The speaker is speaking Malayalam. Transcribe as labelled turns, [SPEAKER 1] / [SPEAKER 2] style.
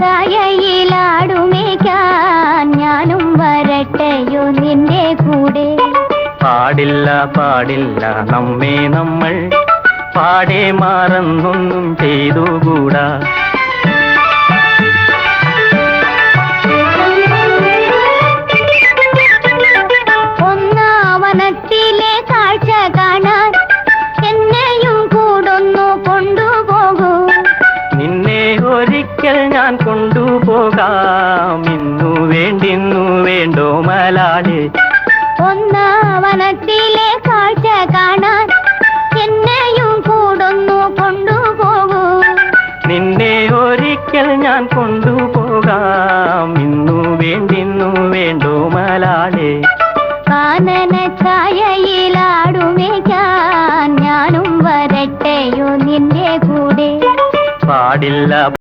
[SPEAKER 1] ചായയിലാടുമേക്കാൻ ഞാനും വരട്ടെയോ നിന്റെ കൂടെ.
[SPEAKER 2] പാടില്ല പാടില്ല നമ്മെ നമ്മൾ പാടെ മാറന്നൊന്നും ചെയ്തുകൂടാ.
[SPEAKER 1] ഒന്നാവനത്തിലെ കാഴ്ച കാണാൻ എന്നെയും കൂടൊന്നു കൊണ്ടുപോകൂ.
[SPEAKER 2] നിന്നെ ഒരിക്കൽ ഞാൻ കൊണ്ടുപോകാം, ഇന്നു വേണ്ടിന്നു വേണ്ടോ മലാളി.
[SPEAKER 1] ഒന്നാവനത്തിലെ കാഴ്ച കാണാൻ എന്നെയും കൂടൊന്നു കൊണ്ടുപോകൂ.
[SPEAKER 2] നിന്നെ ഒരിക്കൽ ഞാൻ കൊണ്ടുപോകാം, ഇന്നു വേണ്ടിന്നു വേണ്ടോ മലാളി.
[SPEAKER 1] കാനന ചായയിലാടുമേക്കാൻ ഞാനും വരട്ടെയോ നിന്റെ കൂടെ.
[SPEAKER 2] പാടില്ല